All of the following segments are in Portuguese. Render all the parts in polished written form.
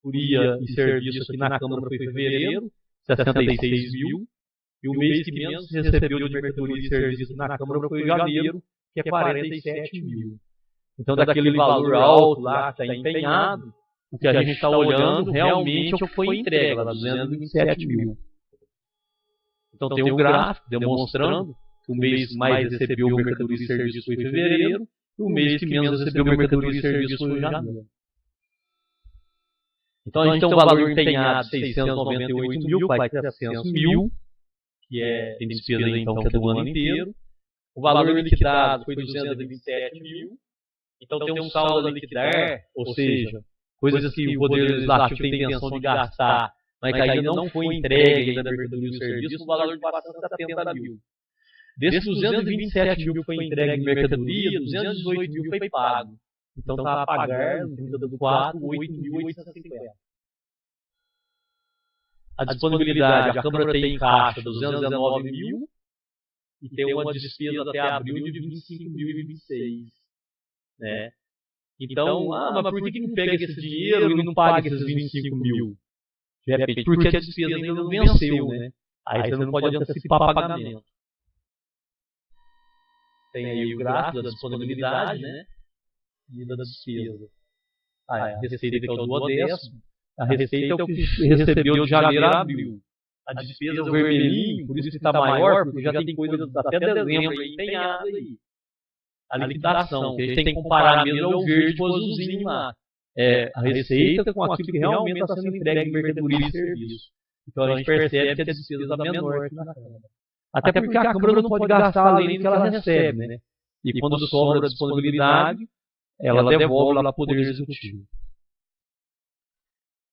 mercadoria e serviço aqui na Câmara foi fevereiro, 66 mil. E o mês que menos recebeu de mercadoria e serviço na Câmara foi janeiro, que é 47 mil. Então, daquele valor alto lá que está empenhado, o que a gente está olhando realmente é o que foi entregue, lá 227 mil. Então, tem um gráfico demonstrando que o mês que mais recebeu mercadoria e serviço foi fevereiro, e o mês que menos recebeu mercadoria e serviço foi janeiro. Então, a gente tem um valor empenhado de 698 mil, vai 700 mil, tem despesa então que é do ano inteiro. O valor liquidado foi 227 mil. Então tem um saldo a liquidar, ou seja, coisas que o Poder Legislativo tem intenção de gastar, mas que ainda não foi entregue ainda da mercadoria e serviço, o valor de 470 mil. Desses 227 mil que foi entregue em mercadoria, 218 mil foi pago. Então está a pagar, no 30 do 4, 8.850. A disponibilidade, a Câmara tem em caixa 219 mil e tem uma despesa até abril de 25.026. Né? Então, mas por que não pega esse dinheiro e não paga esses 25 mil? De repente, porque a despesa ainda não venceu, né? Aí você não pode antecipar pagamento. Tem aí o gráfico da disponibilidade, né? E da despesa. A receita que é o duodécimo. A receita é o que recebeu de janeiro a abril. A despesa é o vermelhinho, por isso que está maior, porque já tem coisas até dezembro aí empenhadas aí. A liquidação, que a gente tem que comparar mesmo é o verde com o azulzinho lá. A receita com aquilo que realmente está sendo entregue em mercadoria e serviço. Então a gente percebe que a despesa está menor aqui na Câmara. Até porque a Câmara não pode gastar além do que ela recebe, né? E quando sobra a disponibilidade, ela devolve lá para o Poder Executivo.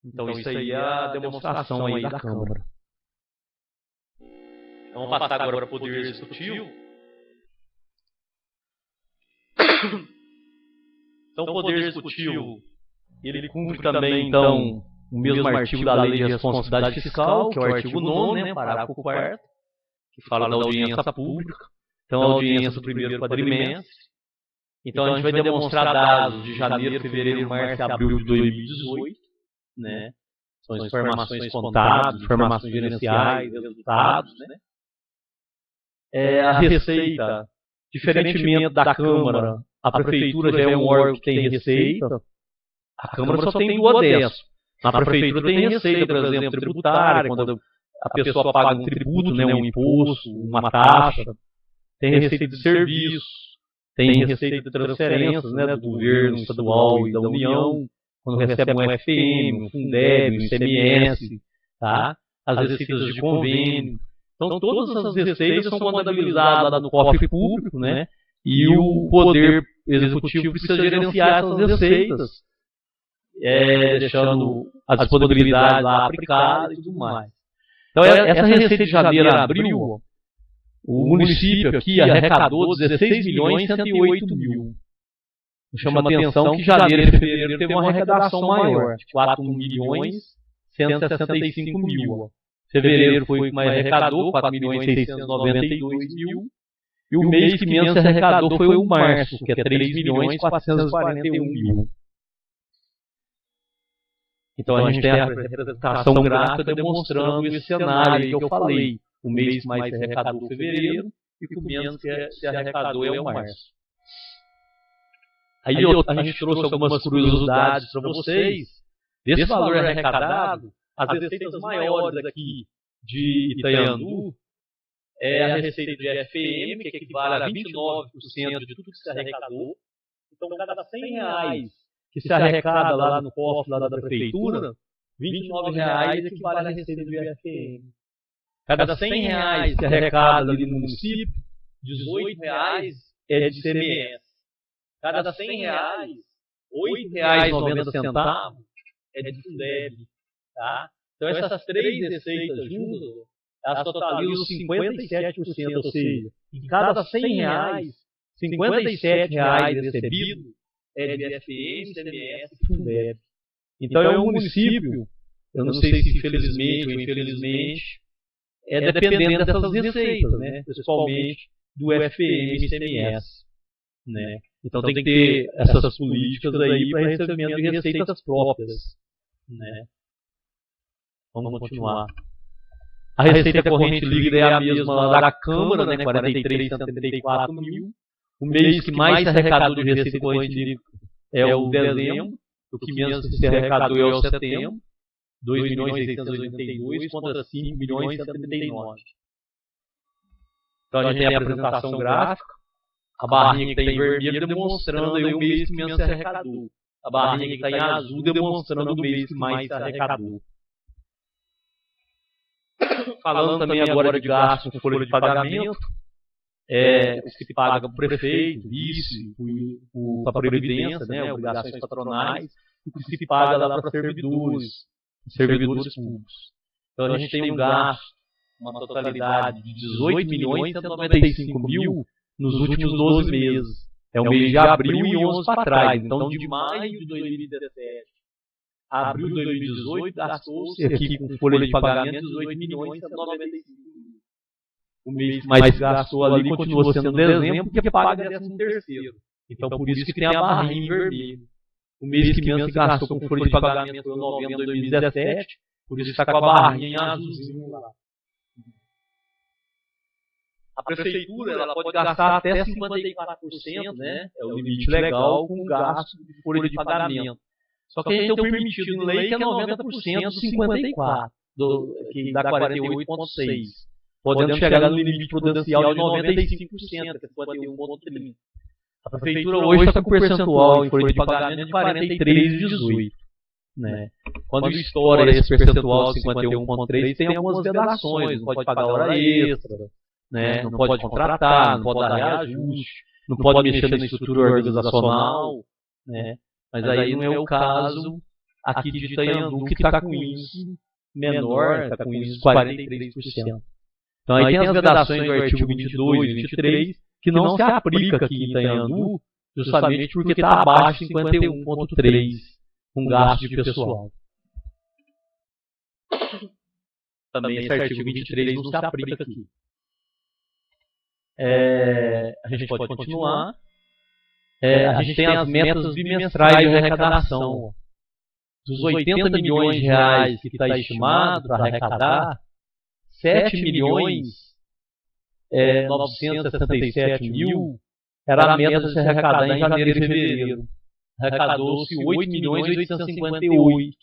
Então isso aí é a demonstração aí da Câmara. Vamos passar agora para o Poder Executivo. Então o Poder Executivo, ele cumpre também, então, o mesmo artigo da Lei de Responsabilidade Fiscal, que é o artigo 9º, né, parágrafo 4º, que fala da audiência pública. Então, a audiência do primeiro quadrimestre. Então, a gente vai demonstrar dados de janeiro, fevereiro, março e abril de 2018, né? São informações contábeis, informações gerenciais, resultados, né? A receita, diferentemente da Câmara, a Prefeitura já é um órgão que tem receita, a Câmara só tem duodécimo. Na Prefeitura tem receita, por exemplo, tributária, quando a pessoa paga um tributo, né, um imposto, uma taxa, tem receita de serviço, tem receita de transferências, né, do governo estadual e da União, quando recebe um FM, um Fundeb, um ICMS, tá? As receitas de convênio. Então, todas essas receitas são contabilizadas lá no cofre público, né? E o Poder Executivo precisa gerenciar essas receitas, deixando a disponibilidade lá aplicada e tudo mais. Então, essa receita de janeiro a abril, o município aqui arrecadou 16.108.000. Chama a atenção que janeiro e fevereiro teve uma arrecadação maior, de 4.165.000. Fevereiro foi o mais arrecadou, 4.692.000. E o mês que menos se arrecadou foi o março, que é 3.441.000. Então a gente tem a representação gráfica demonstrando esse cenário aí que eu falei. O mês que mais se arrecadou fevereiro e o que menos se arrecadou é o março. Aí a gente trouxe algumas curiosidades para vocês. Desse valor arrecadado, as receitas maiores aqui de Itaiandu é a receita de FM, que equivale a 29% de tudo que se arrecadou. Então, cada R$100 que se arrecada lá no cofre lá da Prefeitura, R$29 equivale à receita de FM. Cada R$100 que se arrecada ali no município, R$18 é de ICMS. Cada R$100, R$8,90 é de Fundeb. Tá? Então, essas três receitas juntas, elas totalizam 57%, ou seja, em cada R$100, R$57 recebido é de FM, ICMS e Fundeb. Então, é um município, eu não sei se felizmente ou infelizmente, dependendo dessas receitas, né? Principalmente do FM e ICMS. Né? Então tem que ter essas políticas aí para recebimento de receitas próprias. né? Vamos continuar. A receita corrente líquida é a mesma da Câmara, né? 43,174 mil. O mês que mais se arrecadou de receita corrente líquida é o dezembro. O que menos se arrecadou é o setembro. 2.682 contra 5.179. Então a gente tem a apresentação gráfica. A barrinha que está em vermelho demonstrando aí o mês que menos se arrecadou. A barrinha que está em azul demonstrando o mês que mais se arrecadou. Falando também agora de gastos com folha de pagamento, o que se paga para o prefeito, vice, para a Previdência, né, obrigações patronais, o que se paga lá para servidores públicos. Então a gente tem um gasto, uma totalidade de 18.195.000 nos últimos 12 meses. É o mês de abril e 11 para trás. Então, de maio de 2017 a abril de 2018, gastou-se aqui com folha de pagamento 18.195.000. O mês que mais gastou ali continua sendo dezembro, porque paga 13º. Então, por isso que tem a barrinha em vermelho. O mês que menos se gastou com folha de pagamento foi novembro de 2017, por isso está com a barrinha em azulzinho lá. A prefeitura ela pode gastar até 54%, né? É o limite legal com gasto de folha de pagamento. Só que a gente tem o permitido em lei que é 90% dos 54%, que dá 48,6%. Podendo chegar no limite prudencial de 95%, que é 51,30%. A prefeitura hoje está com percentual em folha de pagamento de 43,18%. Né? Quando estoura esse percentual de 51,3%, tem algumas vedações, não pode pagar hora extra, né? Não pode contratar, não pode dar reajuste, não pode mexer na estrutura organizacional, né? Mas aí não é o caso aqui de Itanhandu, que está com índice menor, está com índice de 43%. Então aí tem as vedações do artigo 22 e 23, que não se aplica aqui em Itanhandu, justamente porque está abaixo de 51,3%, com gasto de pessoal. Também esse artigo 23 não se aplica aqui. A gente pode continuar. A gente tem as metas bimestrais de arrecadação. Dos 80 milhões de reais que está estimado para arrecadar, 7.967.000 era a meta de se arrecadar em janeiro e fevereiro. Arrecadou-se 8.858.000.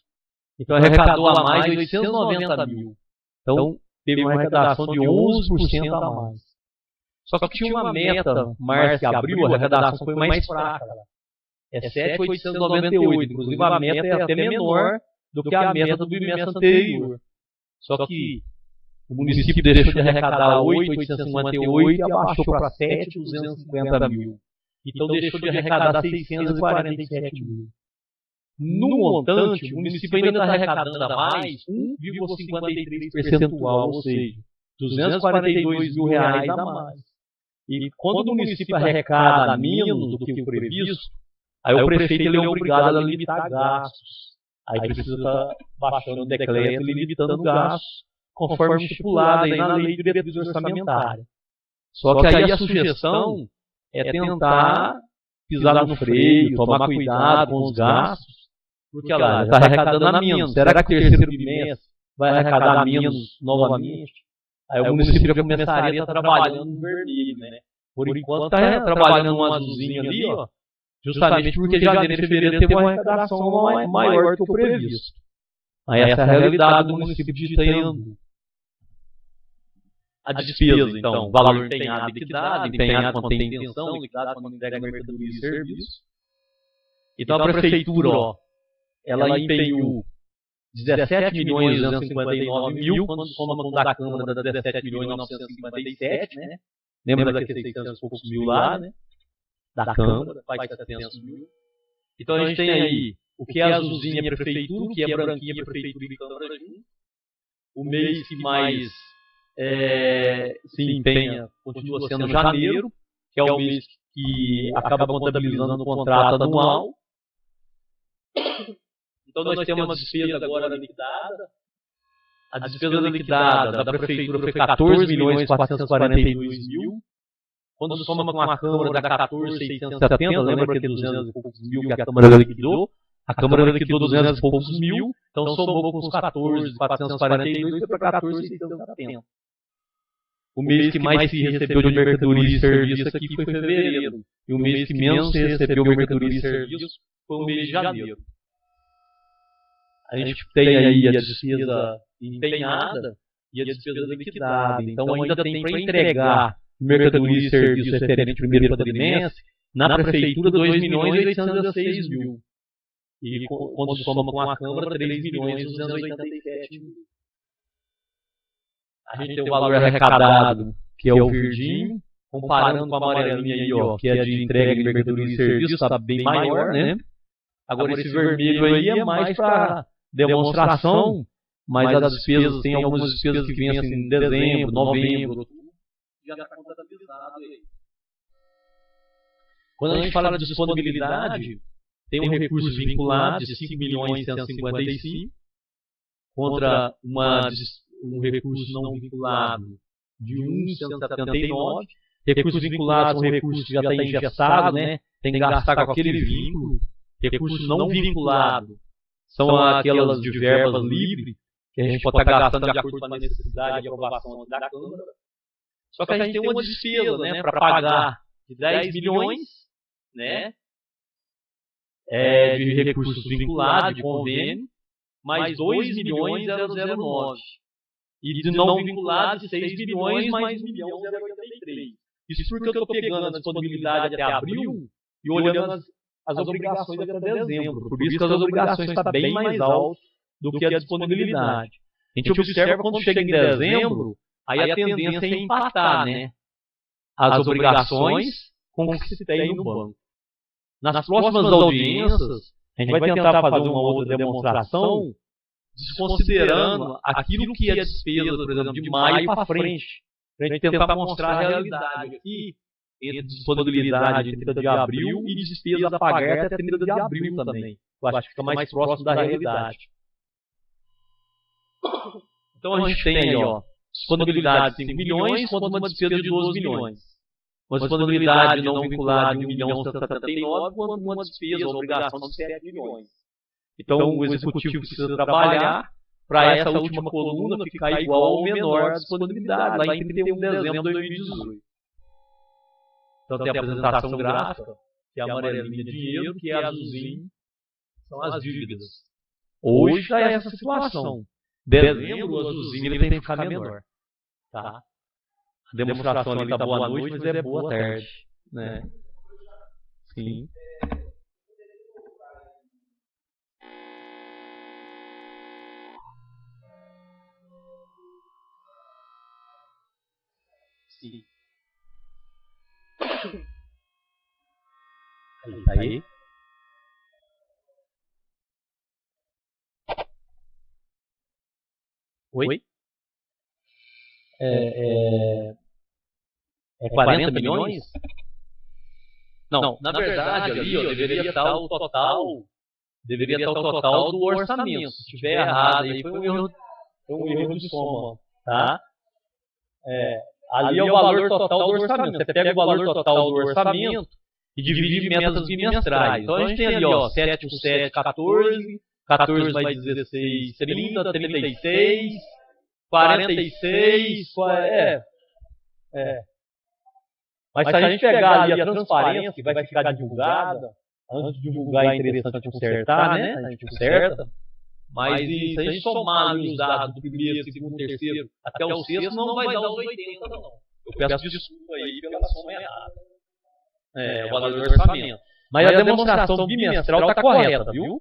Então arrecadou a mais de 890.000. Então teve uma arrecadação de 11% a mais. Só que tinha uma meta, março e abril, a arrecadação foi mais fraca. É 7.898. Inclusive a meta é até menor do que a meta do bimestre anterior. Só que o município deixou de arrecadar 8.858 e abaixou para 7.250.000. Então deixou de arrecadar 647.000. No montante, o município ainda está arrecadando a mais 1,53%, ou seja, R$242.000 a mais. E quando o município arrecada menos do que o previsto, aí o prefeito ele é obrigado a limitar gastos. Aí precisa estar baixando o decreto e limitando gastos, conforme estipulado aí na lei de diretriz orçamentária. Só que aí a sugestão é tentar pisar no freio, tomar cuidado com os gastos, porque lá está arrecadando a menos. Será que o terceiro bimestre vai arrecadar menos novamente? Aí o município já começaria a estar trabalhando no vermelho, né? Por enquanto está trabalhando um azulzinho ali, ó, justamente porque janeiro e fevereiro teve uma arrecadação maior do que o previsto. Aí essa é a realidade do município de Itanhandu. A despesa, então, valor empenhado e liquidado, empenhado quando tem intenção, liquidado quando entrega mercadoria e serviço. Então a prefeitura, ó, ela empenhou 17.259.000, quando soma com o da Câmara dá 17.957.000, né? Lembra daqueles 600 e poucos mil lá, né? Da Câmara, faz 700.000. Então a gente tem aí o que é azulzinha é prefeitura, o que é branquinha é prefeitura e Câmara junto. O mês que mais se empenha continua sendo janeiro, que é o mês que acaba contabilizando o contrato anual. Então nós temos a despesa agora liquidada. A despesa liquidada da prefeitura foi 14.442.000. Quando soma com a Câmara dá 14.670, lembra que 200 e poucos mil que a Câmara liquidou? A Câmara liquidou 200 e poucos mil, então somou com os 14.442 foi para 14.670. O mês que mais se recebeu de mercadoria e serviço aqui foi fevereiro. E o mês que menos se recebeu mercadoria e serviço foi o mês de janeiro. A gente tem aí a despesa empenhada e a despesa liquidada. Então ainda tem para entregar mercadoria e serviço referente ao primeiro quadrimestre na Prefeitura 2.806.000. E quando soma com a Câmara, 3.287.000. A gente tem o valor arrecadado, que é o verdinho, comparando com a amarelinha aí, ó, que é de entrega de mercadoria e serviço, está bem maior, né? Agora esse vermelho aí é mais para demonstração, mas as despesas, tem algumas despesas que vencem em dezembro, novembro, já está contabilizado aí. Quando a gente fala de disponibilidade, tem um recurso vinculado de 5.155.000 contra um recurso não vinculado de 1.179. Recursos vinculados são recursos que já está engessado, né? Tem que gastar com aquele vínculo. Recursos não vinculados são aquelas de verbas livres, que a gente pode estar gastando de acordo com a necessidade e aprovação da Câmara. Só que a gente tem uma despesa, né, para pagar de 10 milhões, né, de recursos vinculados, de convênio, mais 2.000.009. E de não vinculados, de 6 milhões, mais 1.083. Isso porque eu estou pegando a disponibilidade até abril e olhando as obrigações até dezembro. Por isso que as obrigações estão bem mais altas do que a disponibilidade. A gente observa quando chega em dezembro, aí a tendência é empatar, né, as obrigações com o que se tem no banco. Nas próximas audiências, a gente vai tentar fazer uma outra demonstração desconsiderando aquilo que é despesa, por exemplo, de maio para frente, para a gente tentar mostrar a realidade aqui, entre disponibilidade de 30 de abril e despesa a pagar até 30 de abril também. Eu acho que fica mais próximo da realidade. Então a gente tem aí, ó, disponibilidade de 5 milhões contra uma despesa de 12 milhões. Uma disponibilidade não vinculada de 1.179 contra uma despesa, uma obrigação de 7 milhões. Então, o executivo precisa trabalhar para essa última coluna ficar igual ou menor à disponibilidade, lá em 31 de dezembro de 2018. Então, tem a apresentação gráfica, que é a amarelinha de dinheiro, que é azulzinho, são as dívidas. Hoje está essa situação. Dezembro, o azulzinho ele tem que ficar menor. Tá? A demonstração ali está boa noite, mas é boa tarde. Né? Sim. Sim. Aí. Oi? É 40 milhões? Não, na verdade ali ó, deveria estar o total do orçamento. Se estiver errado aí foi um erro de soma, tá? Ali é o valor total do orçamento. Você pega o valor total do orçamento e divide em metas bimestrais. Então a gente tem ali, ó, 7 por 7, 14, 14 mais 16, 30, 36, 46, Mas se a gente pegar ali a transparência, que vai ficar divulgada, antes de divulgar é interessante consertar, né? A gente conserta. Mas se a gente somar ali os dados do primeiro, segundo, terceiro, até o sexto, não vai dar os 80, não. Eu peço desculpa aí pela soma errada. O valor do orçamento. Mas a demonstração bimestral está correta, viu?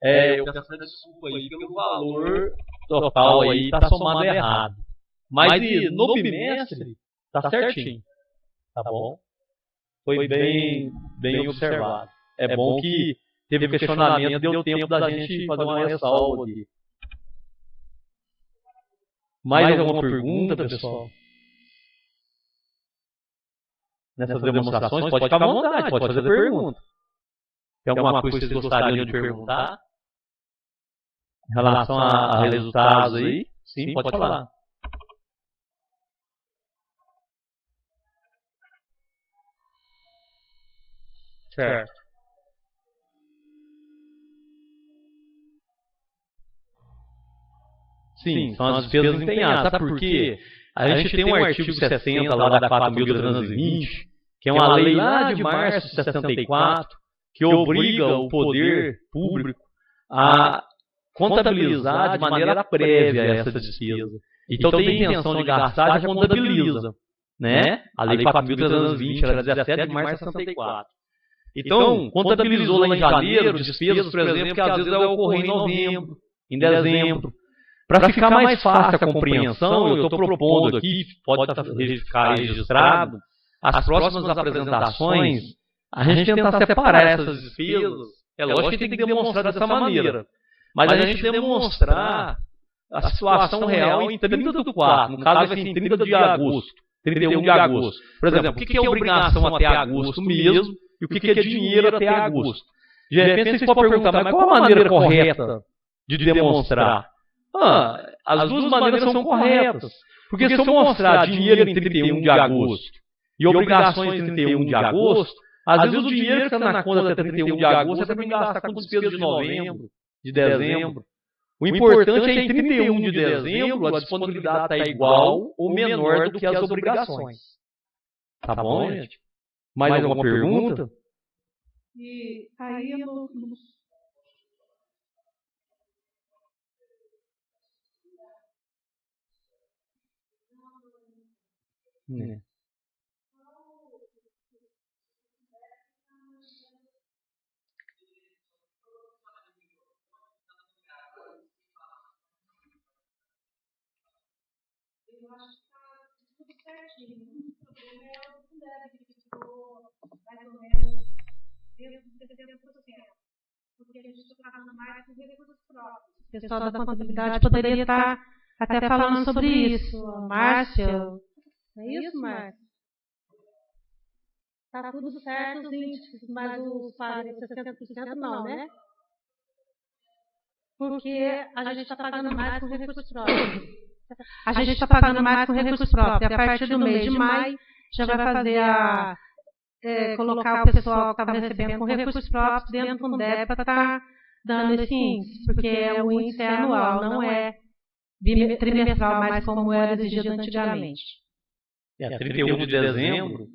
Eu peço desculpa aí pelo valor total aí, está somado errado. Mas no bimestre, está certinho. Tá bom? Foi bem observado. É bom que teve questionamento, deu tempo da gente fazer uma ressalva aqui. Mais alguma pergunta, pessoal? Nessas demonstrações, pode ficar à vontade, pode fazer pergunta. Tem alguma coisa que vocês gostariam de perguntar? Em relação a resultados aí? Sim, pode falar. Certo. Sim, são as despesas empenhadas. Sabe por quê? A gente tem um artigo 60 lá da 4.320, que é uma lei lá de março de 64, que obriga o poder público a contabilizar de maneira prévia essa despesa. Então, tem intenção de gastar, já contabiliza. Né? A lei 4.320 era 17 de março de 64. Então, contabilizou lá em janeiro despesas, por exemplo, que às vezes vai ocorrer em novembro, em dezembro. Para ficar mais fácil a compreensão, eu estou propondo aqui, pode ficar registrado, as próximas apresentações, a gente tentar separar essas despesas. É lógico que tem que demonstrar dessa maneira, mas a gente demonstrar a situação real em 30/4, no caso vai ser em 30 de agosto, 31 de agosto. Por exemplo, o que é obrigação até agosto mesmo e o que é dinheiro até agosto? De repente vocês podem perguntar, mas qual a maneira correta de demonstrar? As duas maneiras são corretas. Porque se eu mostrar dinheiro em 31 de agosto e obrigações em 31 de agosto, às vezes o dinheiro que está na conta até 31 de agosto você tem que gastar com despesa de novembro, de dezembro. O importante é em 31 de dezembro a disponibilidade está igual ou menor do que as obrigações. Tá bom, gente? Mais alguma pergunta? E aí eu não... Eu acho que está tudo certinho. O problema é o Fundeb, que ficou mais ou menos dentro de 70%. Porque a gente está pagando mais com recursos próprios. O pessoal da contabilidade poderia estar até falando sobre isso. A Márcia, é isso, Márcia? Está tudo certo os índices, mas os 60% não, né? Porque a gente está pagando mais com recursos próprios. A gente está pagando mais com recursos próprios. A partir do mês de maio, já vai fazer colocar o pessoal que estava recebendo com recursos próprios dentro do Fundeb para estar dando esse índice, porque o índice é anual, não é trimestral, mas como era exigido antigamente. 31 de dezembro,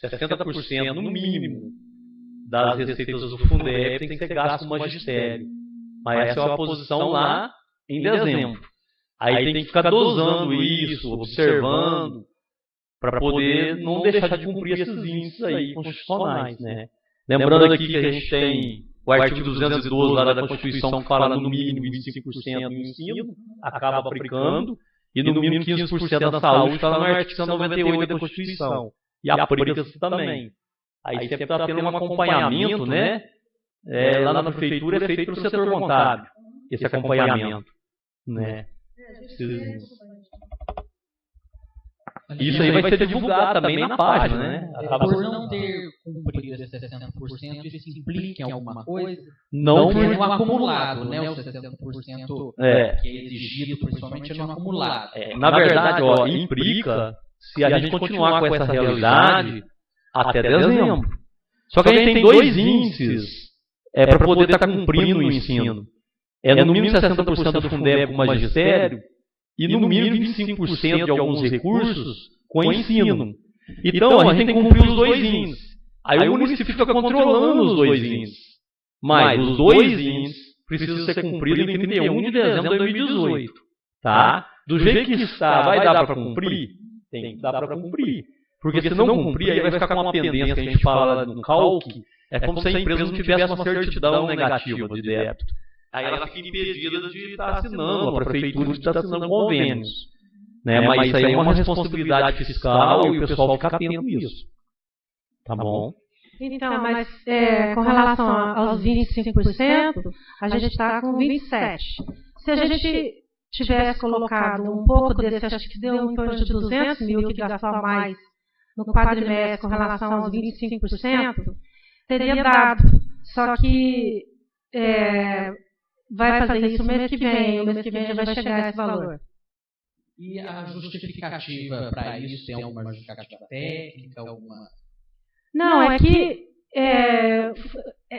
60% no mínimo das receitas do Fundeb tem que ser gasto com magistério. Mas essa é a posição lá em dezembro. Aí tem que ficar dosando isso, observando, para poder não deixar de cumprir esses índices aí constitucionais, né? Lembrando aqui que a gente tem o artigo 212 lá da Constituição que fala no mínimo 25% do ensino, acaba aplicando, e no mínimo 15% da saúde está no artigo 198 da Constituição, e aplica-se também. Aí sempre está tendo um acompanhamento, né? Lá na prefeitura é feito pelo setor contábil, esse acompanhamento, né? Isso aí vai ser divulgado também na página, né? Por não ter cumprido esse 60%, isso implica em alguma coisa? Não foi no acumulado, né? O 60% que é exigido, principalmente no acumulado. Na verdade, implica se a gente continuar com essa realidade até dezembro. Só que a gente tem dois índices para poder estar cumprindo o ensino. No mínimo 60% do Fundeb com magistério e no mínimo 25% de alguns recursos com ensino. Então, a gente tem que cumprir os dois índices. Aí o município fica controlando os dois índices. Mas os dois índices precisam ser cumpridos em 31 de dezembro de 2018. Tá? Do jeito que está, vai dar para cumprir? Tem que dar para cumprir. Porque se não cumprir, aí vai ficar com uma pendência que a gente fala no calque. É como se a empresa não tivesse uma certidão negativa de débito. Aí ela fica impedida de estar assinando, a prefeitura de estar assinando convênios. Né? Mas isso aí é uma responsabilidade fiscal e o pessoal fica atento nisso. Tá bom? Então, mas com relação aos 25%, a gente está com 27%. Se a gente tivesse colocado um pouco desse, acho que deu em torno de 200 mil que gastou a mais no quadrimestre com relação aos 25%, teria dado. Só que vai fazer isso no mês que vem, o mês que vem já vai chegar a esse valor. E a justificativa para isso tem alguma justificativa técnica, alguma... Não, é que é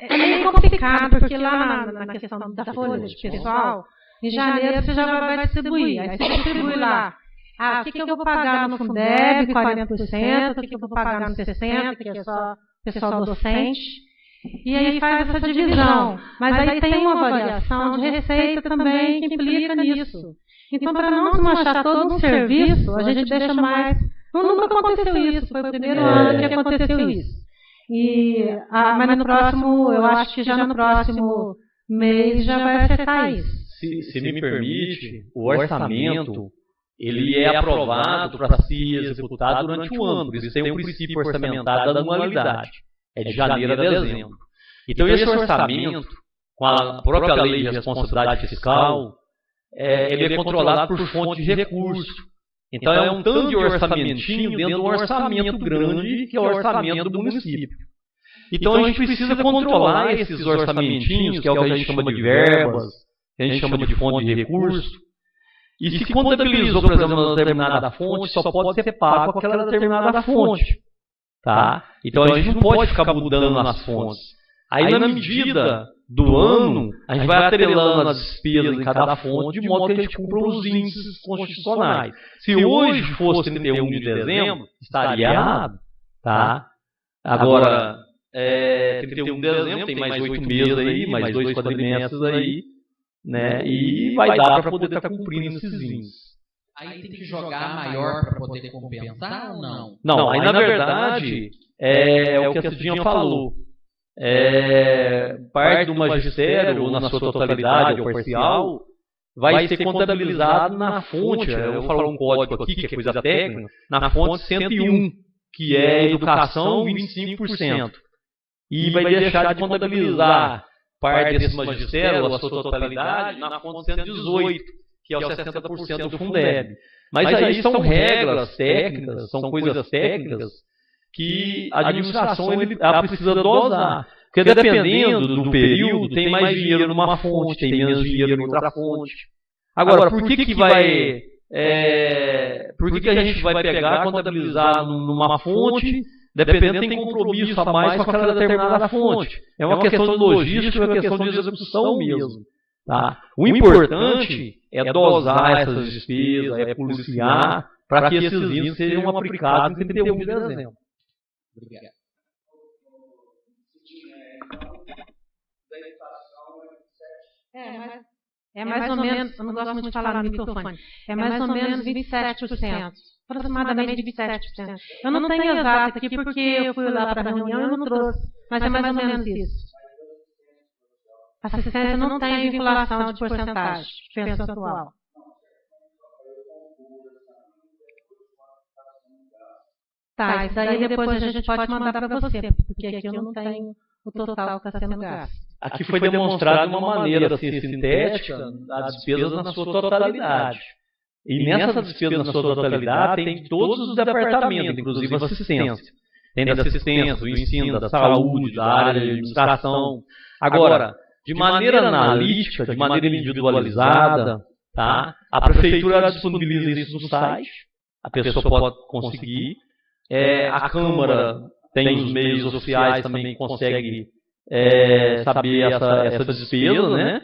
meio complicado, porque lá na questão da folha de pessoal, Em janeiro você já vai distribuir. Aí você distribui lá. O que eu vou pagar no Fundeb, 40%, o que eu vou pagar no 60%, que é só pessoal docente. E aí faz essa divisão. Mas aí tem uma variação de receita também que implica nisso. Então, para não desmanchar todo um serviço, a gente deixa mais... Nunca aconteceu isso, foi o primeiro ano que aconteceu isso. Mas no próximo, eu acho que já no próximo mês já vai acertar isso. Se me permite, o orçamento, ele é aprovado para se executar durante o ano. Por isso tem um princípio orçamentário da anualidade. É de janeiro a dezembro. Então esse orçamento, com a própria lei de responsabilidade fiscal, ele é controlado por fonte de recurso. Então é um tanto de orçamentinho dentro de um orçamento grande, que é o orçamento do município. Então a gente precisa controlar esses orçamentinhos, que é o que a gente chama de verbas, que a gente chama de fonte de recurso. E se contabilizou, por exemplo, uma determinada fonte, só pode ser pago com aquela determinada fonte. Tá? Então a gente não pode ficar mudando nas fontes. Aí na medida do ano, a gente vai atrelando as despesas em cada fonte, de modo que a gente cumpra os índices constitucionais. Se hoje fosse 31 de dezembro, estaria errado. Tá? Agora, 31 de dezembro, tem mais 8 meses aí, mais 2 quadrimestres aí, né? E vai dar para poder estar cumprindo esses índices. Aí tem que jogar maior para poder compensar ou não? Não, aí na verdade é o que a Cidinha falou. Parte do magistério, ou na sua totalidade ou parcial, vai ser contabilizado na fonte. Eu vou falar um código aqui, que é coisa técnica, na fonte 101, que é educação 25%. E vai deixar de contabilizar parte desse magistério, ou a sua totalidade, na fonte 118. Que é o 60% do Fundeb. Mas aí são regras técnicas, são coisas técnicas que a administração ela precisa dosar. Porque dependendo do período, tem mais dinheiro numa fonte, tem menos dinheiro em outra fonte. Agora, por que a gente vai pegar, contabilizar numa fonte, dependendo tem compromisso a mais com aquela determinada fonte? É uma questão de logística, é uma questão de execução mesmo. Tá? O importante é dosar essas despesas, é policiar, para que esses índices sejam aplicados em 31 de dezembro. Obrigado. É mais ou menos, eu não gosto muito de falar no microfone, é mais ou menos 27%, aproximadamente 27%. Eu não tenho exato aqui porque eu fui lá para a reunião e eu não trouxe, mas é mais ou menos isso. A assistência não tem vinculação de porcentagem, de percentual. Tá, isso aí depois a gente pode mandar para você, porque aqui eu não tenho o total que está sendo gasto. Aqui foi demonstrado de uma maneira assim, sintética as despesas na sua totalidade. E nessa despesa na sua totalidade tem todos os departamentos, inclusive a assistência. Tem da assistência, do ensino, da saúde, da área de administração. Agora, de maneira analítica, de maneira individualizada, tá? A prefeitura disponibiliza isso no site, a pessoa pode conseguir. A Câmara tem os meios oficiais também que consegue saber essa despesa, né?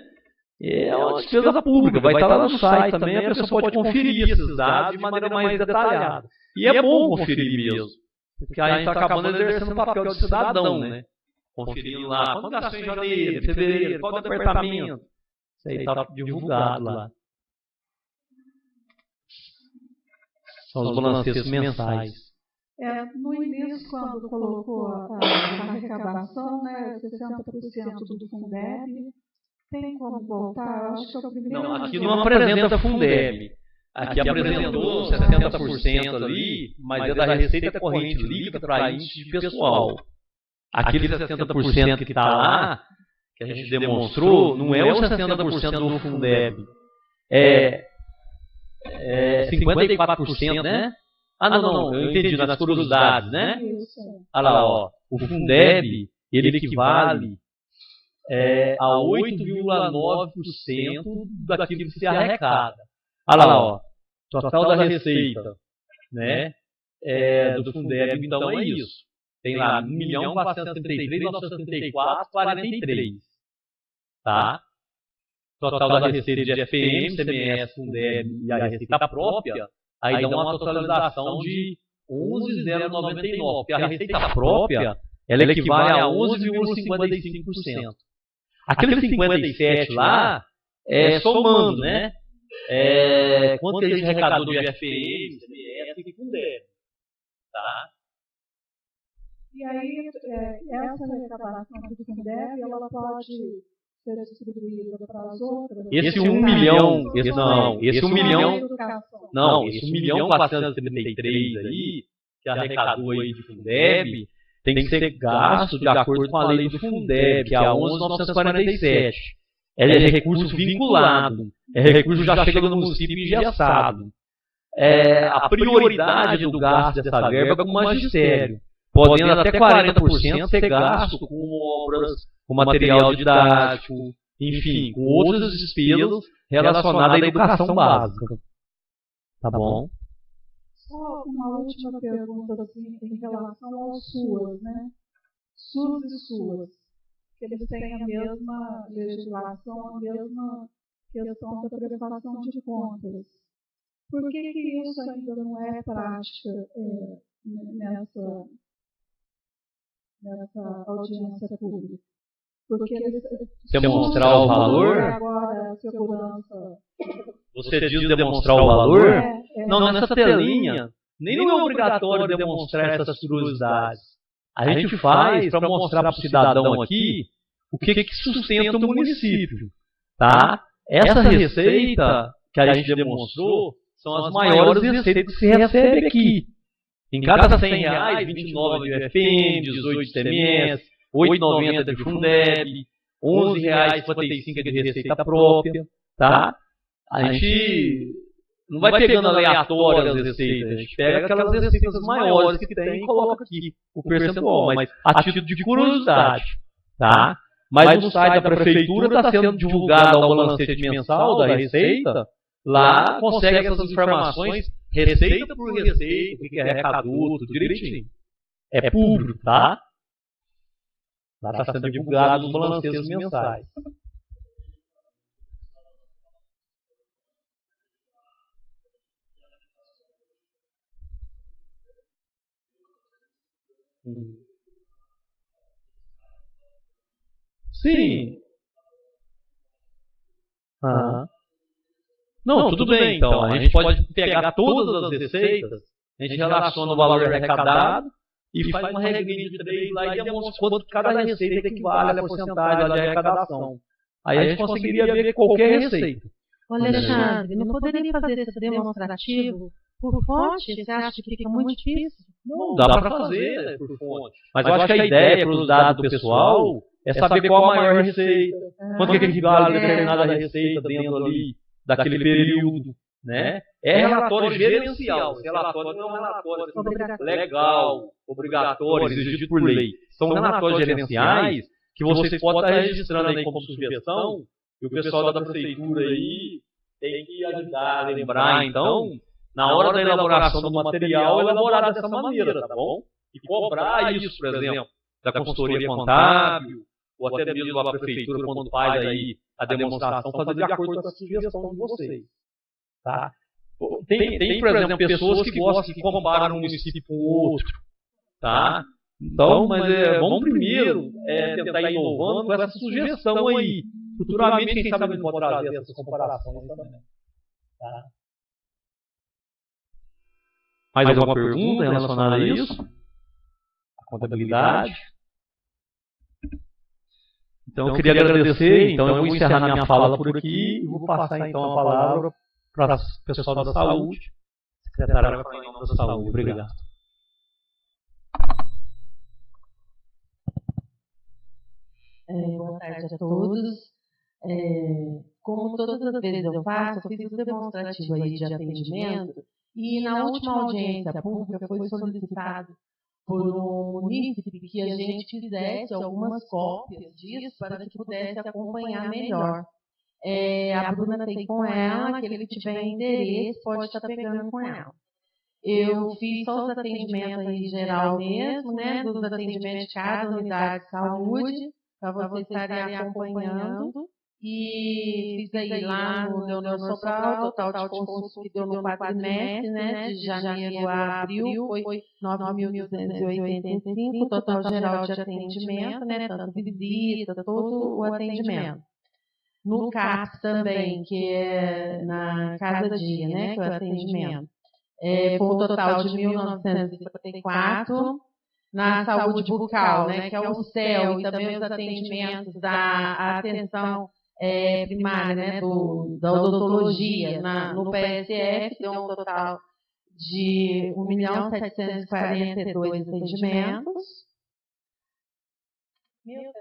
É uma despesa pública, vai estar lá no site também, a pessoa pode conferir esses dados de maneira mais detalhada. E é bom conferir mesmo, porque a gente está acabando exercendo o papel de cidadão, né? Conferindo lá, quando gastou em janeiro, fevereiro, qual departamento. Isso aí está divulgado lá. São os balancetes mensais. No início, quando colocou a arrecadação, né, 60% do Fundeb, tem como voltar? Acho que é o primeiro. Não, aqui não apresenta Fundeb. Aqui apresentou 60% ali, mas é da receita corrente líquida para índice de pessoal. Aquele 60% que está lá, que a gente demonstrou, não é o 60% do Fundeb. É 54%, né? Não, eu entendi, nas curiosidades, né? Olha lá, ó, o Fundeb, ele equivale a 8,9% daquilo que se arrecada. Olha lá, ó, total da receita, né? Do Fundeb, então é isso. Tem lá 1.433.934,43. Tá? total da receita de FPM, CMS, Fundeb e a receita própria, aí dá uma totalização de 11,099, porque a receita própria, ela equivale a 11,55%. Aquele 57 lá, somando, né? Quanto que a gente arrecadou de FPM, CMS e Fundeb, tá? E aí, essa arrecadação do Fundeb, ela pode ser distribuída para as outras? Esse 1 milhão, esse 1 milhão 433 aí, que arrecadou aí de Fundeb, tem que ser gasto de acordo com a lei do Fundeb, que é a 11.947. É recurso vinculado, é recurso já chega no município engessado. A prioridade do gasto dessa verba é com o magistério, podendo até 40% ser gasto com obras, com material didático, enfim, com outras despesas relacionadas à educação básica. Tá bom? Só uma última pergunta assim, em relação aos SUAS, né? SUS e SUAS, que eles têm a mesma legislação, a mesma questão da prestação de contas. Por que isso ainda não é prática nessa audiência pública? Porque eles demonstrar o valor. Agora, a segurança. Você diz demonstrar o valor? Não, nessa telinha, nem não é obrigatório demonstrar essas curiosidades. A gente faz para mostrar para o cidadão aqui o que sustenta o município. Tá? Essa receita que a gente demonstrou são as maiores receitas que se recebe aqui. Em cada R$100, 29 de UFM, 18 de CMS, 8,90 de Fundeb, R$11,55 de receita própria, tá? A gente não vai pegando aleatórias as receitas, a gente pega aquelas receitas maiores que tem e coloca aqui o percentual, mas a título de curiosidade, tá? Mas no site da prefeitura está sendo divulgado o balancete mensal da receita, lá consegue essas informações, receita por receita, o que arrecadou, tudo direitinho. É público, tá? Lá está sendo divulgado os balanceios mensais. Sim. Não, tudo bem, então. A gente pode pegar todas as receitas, a gente relaciona o valor arrecadado e faz uma regrinha de 3 lá e demonstra quanto cada receita equivale à porcentagem lá de arrecadação. Aí a gente conseguiria ver qualquer receita. Alexandre, não poderia fazer esse demonstrativo por fonte? Você acha que fica muito difícil? Não, dá para fazer por fonte. Mas eu acho que a ideia para os dados do pessoal é saber qual a maior receita, quanto que equivale a determinada receita dentro ali daquele período, né? É relatório gerencial. Esse relatório não é um relatório legal, obrigatório, exigido por lei. São relatórios gerenciais que vocês podem estar registrando aí como sugestão, e o pessoal da prefeitura aí tem que ajudar a lembrar, então, na hora da elaboração do material, elaborar dessa maneira, tá bom? E cobrar isso, por exemplo, da consultoria contábil, ou até mesmo da prefeitura, quando faz aí a demonstração, fazer de acordo com a sugestão de vocês. Tá? Tem, por exemplo, pessoas que gostam que comparam um município com o outro. Tá? Então, mas vamos primeiro tentar ir inovando com essa sugestão aí. Futuramente, quem sabe, a gente pode trazer essas comparações também. Tá? Mais alguma pergunta relacionada a isso? A contabilidade? Então, eu queria agradecer. Então, eu vou encerrar minha fala por aqui e vou passar, então, a palavra para o pessoal da saúde. Secretária vai falar em nome da saúde. Obrigado. Boa tarde a todos. Como todas as vezes eu faço, eu fiz um demonstrativo aí de atendimento e na última audiência pública foi solicitado por um munícipe que a gente fizesse algumas cópias disso para que pudesse acompanhar melhor. A Bruna tem com ela, aquele que tiver interesse pode estar pegando com ela. Eu fiz só os atendimentos aí geral mesmo, né, dos atendimentos de cada unidade de saúde, para vocês estarem acompanhando. E fiz aí lá no Leonor Sobral, o total de consulta que deu no quadrimestre, né, de janeiro a abril, foi 9.285, o total geral de atendimento, né, tanto visita, todo o atendimento. No CAPS também, que é na cada dia, né, que é o atendimento, foi um total de 1.954. Na saúde bucal, né, que é o CEL, e também os atendimentos da atenção primária, né, da odontologia, no PSF, deu um total de 1.742 atendimentos.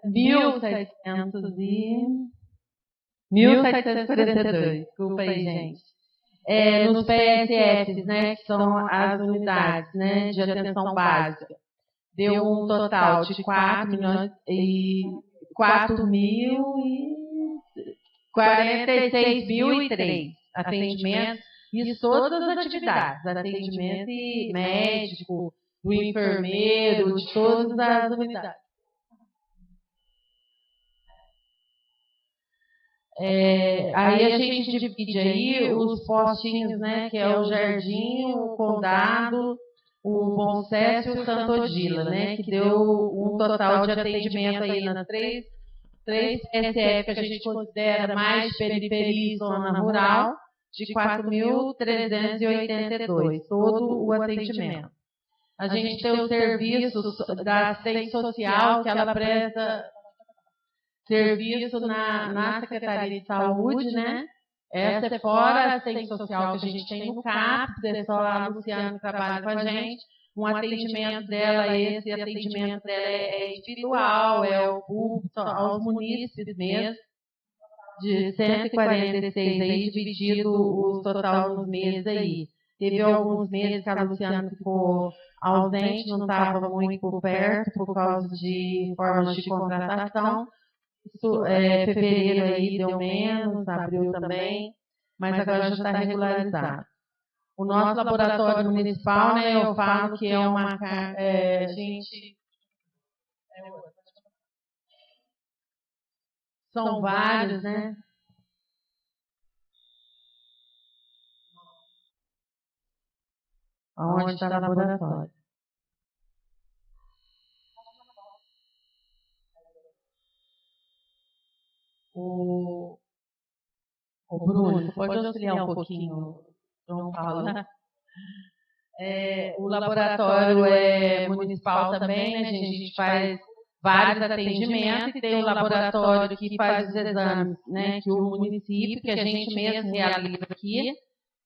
1.742, desculpa aí, gente. Nos PSFs, né, que são as unidades, né, de atenção básica, deu um total de 4.046.003 atendimentos, e todas as atividades, atendimento médico, do enfermeiro, de todas as unidades. Aí a gente divide aí os postinhos, né, que é o Jardim, o Condado, o Bom Sucesso e o Santo Odila, né, que deu um total de atendimento aí nas três PSF que a gente considera mais periferia e zona rural, de 4.382, todo o atendimento. A gente tem o serviço da assistência social, que ela presta serviço na Secretaria de Saúde, né? Essa é fora a assistência social que a gente tem no CAPS, é só a Luciana que trabalha com a gente. Um atendimento dela, esse atendimento dela é individual, é o público, aos munícipes mesmo, de 146 aí, dividido o total nos meses aí. Teve alguns meses que a Luciana ficou ausente, não estava muito por perto, por causa de formas de contratação. Fevereiro aí deu menos, abril também, mas agora já está regularizado. O nosso laboratório municipal, né, eu falo que é uma são vários, né? Onde está o laboratório? O Bruno, você pode auxiliar um pouquinho, João Paulo, né? O laboratório municipal também, né, gente? A gente faz vários atendimentos e tem o laboratório que faz os exames, né, que o município, que a gente mesmo realiza aqui,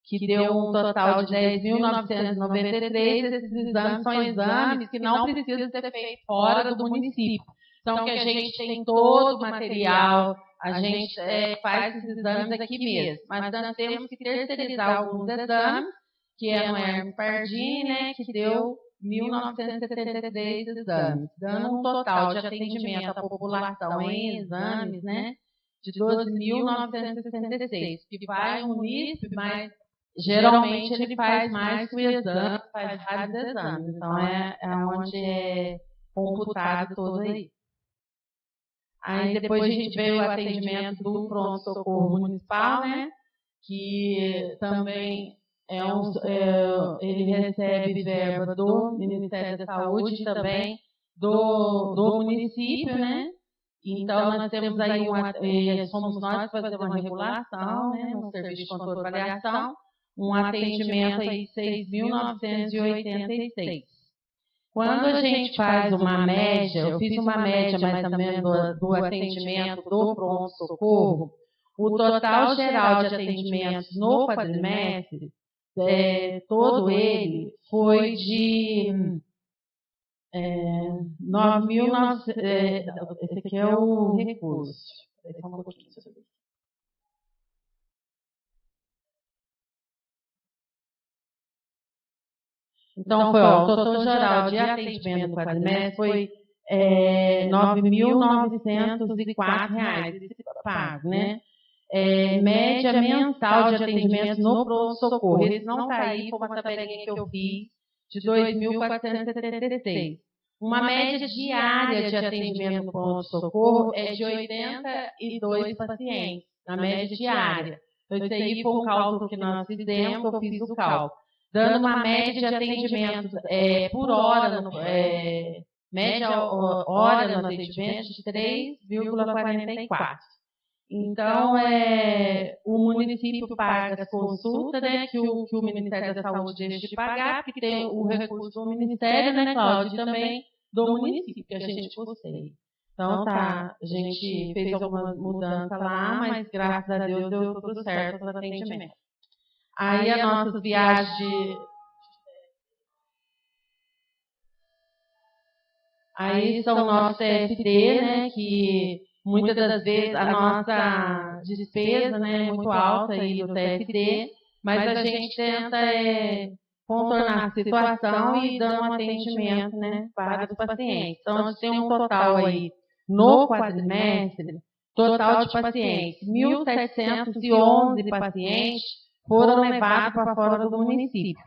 que deu um total de 10.993. Esses exames são exames que não precisam ser feitos fora do município. Então, que a gente tem todo o material, a gente faz esses exames aqui mesmo. Mas nós temos que terceirizar alguns exames, que é no Hermes Pardini, né, que deu 1.973 exames, dando um total de atendimento à população em exames, né, de 12.966, que vai um munícipe, mas geralmente ele faz mais que o exame, faz vários exames. Então, é onde é computado todo aí. Aí depois a gente vê o atendimento do pronto-socorro municipal, né, que também ele recebe verba do Ministério da Saúde e também do município, né? Então, nós temos aí somos nós que fazemos uma regulação, né, no serviço de controle e avaliação, um atendimento aí de 6.986. Quando a gente faz uma média, eu fiz uma média mais ou menos do atendimento do pronto-socorro, o total geral de atendimentos no quadrimestre, todo ele foi de 9.900. Esse aqui é o recurso. Só um pouquinho. Então, o total geral de atendimento do quadrimestre foi R$ 9.904 pago, né? Média mensal de atendimento no pronto-socorro. Esse não está aí, foi uma tabelinha que eu fiz, de 2.476. uma média diária de atendimento no pronto-socorro é de 82 pacientes, na média diária. Então, isso aí foi um cálculo que nós fizemos, eu fiz o cálculo. Dando uma média de atendimento por hora, média hora no atendimento de 3,44. Então, o município paga as consultas, né, que o Ministério da Saúde deixa de pagar, porque tem o recurso do Ministério, né, Cláudia, e também do município, que a gente custeia. Então, a gente fez alguma mudança lá, mas graças a Deus deu tudo certo os atendimentos. Aí, as nossas viagens Aí são o nosso TFD, né, que muitas das vezes a nossa despesa, né, é muito alta aí do TFD, mas a gente tenta contornar a situação e dar um atendimento, né, para os pacientes. Então, a gente tem um total aí, no quadrimestre, total de pacientes, 1.711 pacientes foram levados para fora do município,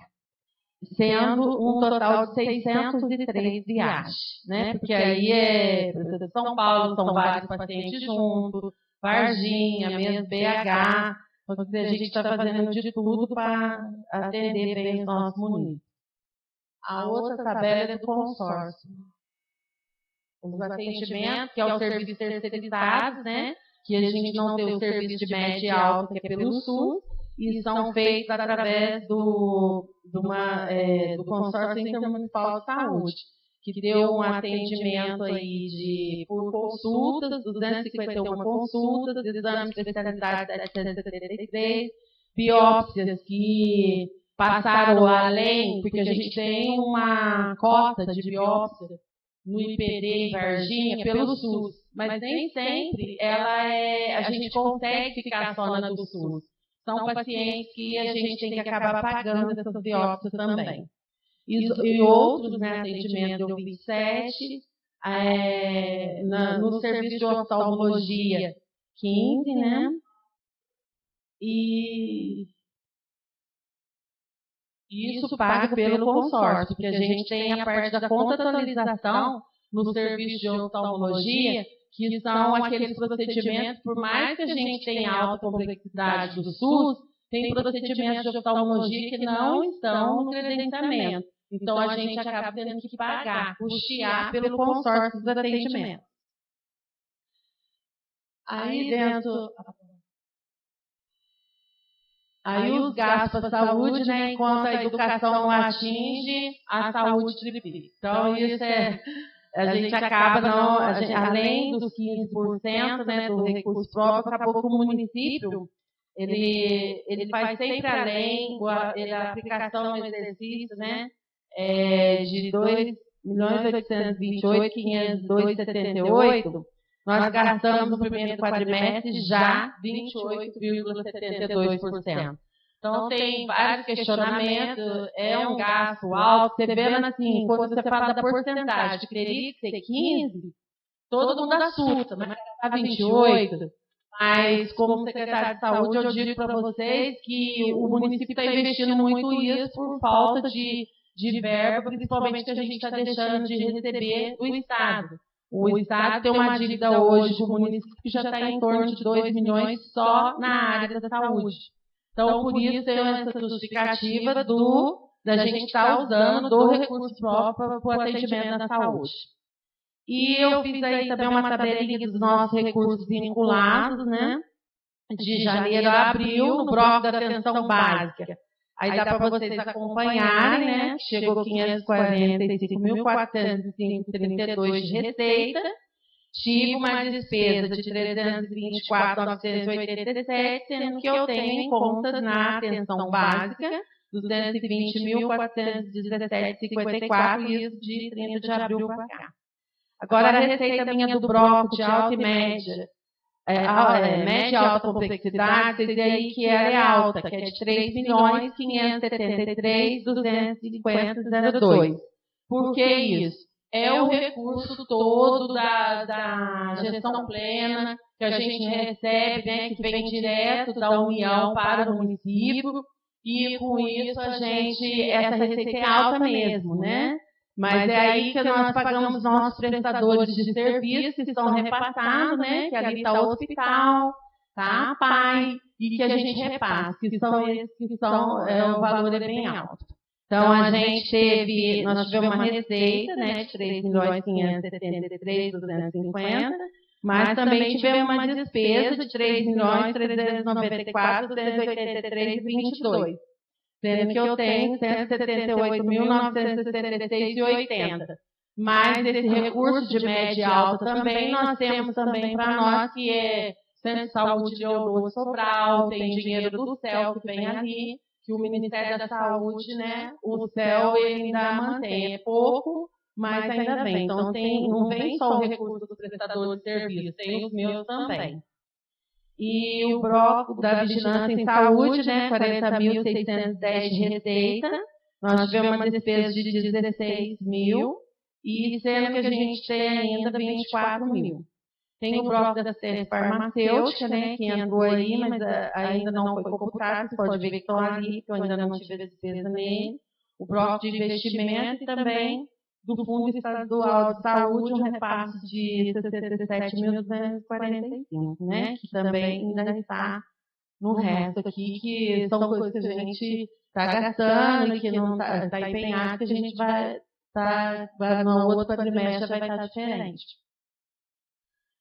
sendo um total de 603 viagens, né? Porque aí São Paulo, são vários pacientes juntos, Varginha, mesmo BH, porque a gente está fazendo de tudo para atender bem os nossos munícipes. A outra tabela é do consórcio. Os atendimentos, que é o serviço terceirizados, né? Que a gente não tem o serviço de média e alta, que é pelo SUS, e são feitos através do Consórcio Intermunicipal de Saúde, que deu um atendimento aí por consultas, 251 consultas, exames de especialidade 773, biópsias que passaram além, porque a gente tem uma cota de biópsia no IPD em Varginha pelo SUS, mas nem sempre a gente consegue ficar só na do SUS. São pacientes que a gente tem que acabar pagando essas biópsias também. E outros, né, atendimento eu fiz 7, no serviço de oftalmologia 15, né? E isso paga pelo consórcio, porque a gente tem a parte da contratualização no serviço de oftalmologia, que são aqueles procedimentos, por mais que a gente tenha alta complexidade do SUS, tem procedimentos de oftalmologia que não estão no credenciamento. Então, a gente acaba tendo que pagar, custear pelo consórcio dos atendimentos. Aí os gastos para a saúde, né, enquanto a educação não atinge, a saúde triplica. Então, isso a gente acaba, além dos 15%, né, do recurso próprio, acabou que o município, ele faz sempre além, a aplicação no exercício, né, de 2.828.502,78, nós gastamos no primeiro quadrimestre já 28,72%. Então, tem vários questionamentos, é um gasto alto, você vendo assim, quando você fala da porcentagem, que teria que ser 15, todo mundo assusta, mas está 28. Mas, como secretário de saúde, eu digo para vocês que o município está investindo muito isso por falta de verba, principalmente que a gente está deixando de receber do Estado. O Estado tem uma dívida hoje com o município que já está em torno de 2 milhões só na área da saúde. Então, por isso, tem essa justificativa da gente estar usando do recurso próprio para o atendimento da saúde. E eu fiz aí também uma tabelinha dos nossos recursos vinculados, né? De janeiro a abril, no bloco da atenção básica. Aí dá para vocês acompanharem, né? Chegou 545.432 de receita. Tive uma despesa de 324.987, sendo que eu tenho em conta na atenção básica 220.417,54, isso de 30 de abril para cá. Agora, a receita minha do bloco de alta e média, média e alta complexidade, vocês veem aí que ela é alta, que é de 3.573.250,02. Por que isso? É o recurso todo da gestão plena que a gente recebe, né, que vem direto da União para o município, e com isso essa receita é alta mesmo, né? Mas é aí que nós pagamos nossos prestadores de serviço, que estão repassados, né? Que ali está o hospital, tá a PAI, e que a gente repassa, que são esses que são, o valor é bem alto. Então, nós tivemos uma receita, né, de 3.573.250, mas também tivemos uma despesa de 3.394.283,22, sendo que eu tenho 178.966,80. Mas esse recurso de média e alta também, nós temos também para nós, que é Centro de Saúde Leodoro Sobral, tem dinheiro do CEL que vem ali, que o Ministério da Saúde, né, o CEL ele ainda mantém, é pouco, mas ainda vem. Então, não vem só o recurso do prestador de serviço, tem os meus também. E o bloco da Vigilância em Saúde, né, 40.610 de receita, nós tivemos uma despesa de 16 mil, e sendo que a gente tem ainda 24 mil. Tem o bloco da assistência farmacêutica, né, que entrou aí, mas ainda não foi computado, você pode ver que estão ali, que eu ainda não tive despesa nele. O bloco de investimento e também do Fundo Estadual de Saúde, um repasse de 67.245, né, que também ainda está no resto aqui, que são coisas que a gente está gastando e que não está empenhado, que a gente vai no outro quadrimestre vai estar diferente.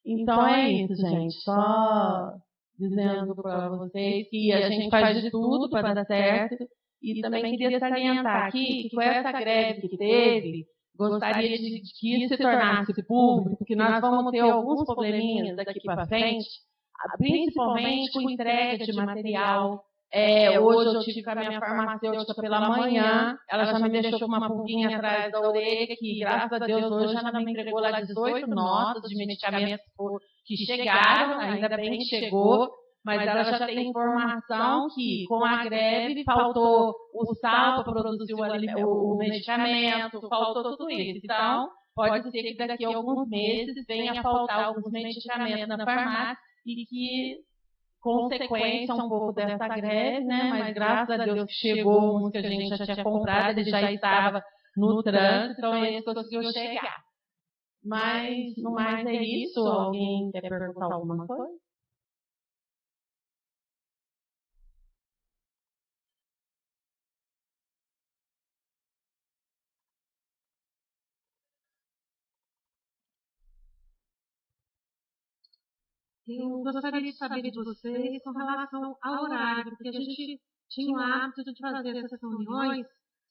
Então é isso, gente. Só dizendo para vocês que a gente faz de tudo para dar certo. E também queria salientar aqui que com essa greve que teve, gostaria de que isso se tornasse público, porque nós vamos ter alguns probleminhas daqui para frente, principalmente com entrega de material. Hoje eu tive com a minha farmacêutica pela manhã, ela já me deixou com uma pulguinha atrás da orelha, que graças a Deus hoje ela me entregou lá 18 notas de medicamentos que chegaram, ainda bem que chegou, mas ela já tem informação que com a greve faltou o sal para produzir o medicamento, faltou tudo isso. Então, pode ser que daqui a alguns meses venha a faltar alguns medicamentos na farmácia e que consequência um pouco dessa greve, né? Mas graças a Deus chegou uns que a gente já tinha comprado, ele já estava no trânsito, então ele conseguiu chegar. Mas, no mais, é isso. Alguém quer perguntar alguma coisa? Eu gostaria de saber de vocês com relação ao horário, porque a gente tinha o hábito de fazer essas reuniões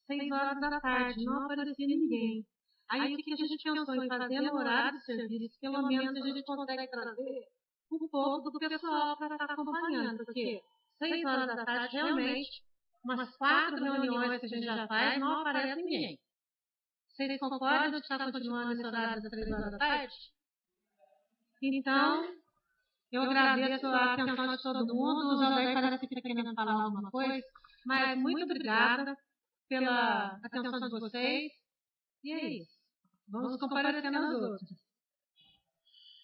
6 horas da tarde, não aparecia ninguém. Aí o que a gente pensou em fazer no horário de serviço, pelo menos a gente consegue trazer um pouco do pessoal para estar acompanhando, porque 6 horas da tarde, realmente, umas 4 reuniões que a gente já faz, não aparece ninguém. Vocês concordam de estar continuando esse horário das 3 horas da tarde? Então, eu agradeço a atenção de todo mundo. O João parece que está querendo falar alguma coisa, mas muito obrigada pela atenção de vocês. E é isso. Vamos comparecer nas outras.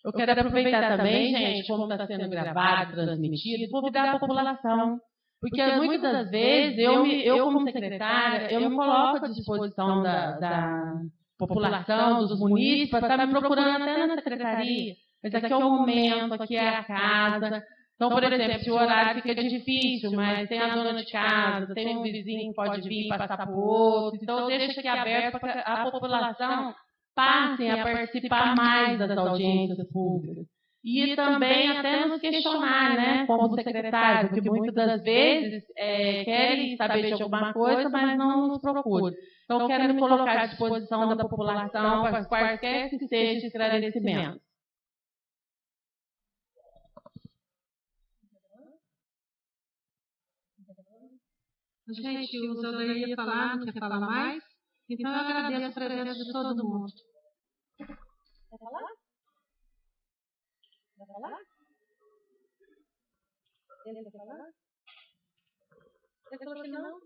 Eu quero aproveitar também, gente, como está sendo gravado, transmitido, convidar a população. Porque muitas das vezes, eu como secretária, eu me coloco à disposição da população, dos munícipes, para estar me procurando até na secretaria. Mas aqui é o momento, aqui é a casa. Então, por exemplo, se o horário fica difícil, mas tem a dona de casa, tem um vizinho que pode vir e passar para o outro. Então, deixa aqui aberto para que a população passem a participar mais das audiências públicas. E também até nos questionar, né, como secretário, porque muitas das vezes querem saber de alguma coisa, mas não nos procuram. Então, eu quero me colocar à disposição da população para quaisquer que sejam esclarecimentos. Gente, o Zé ia falar, não quer falar mais? Então, eu agradeço a presença de todo mundo. Quer falar? Quer falar? Ele quer falar? Ele falou que não?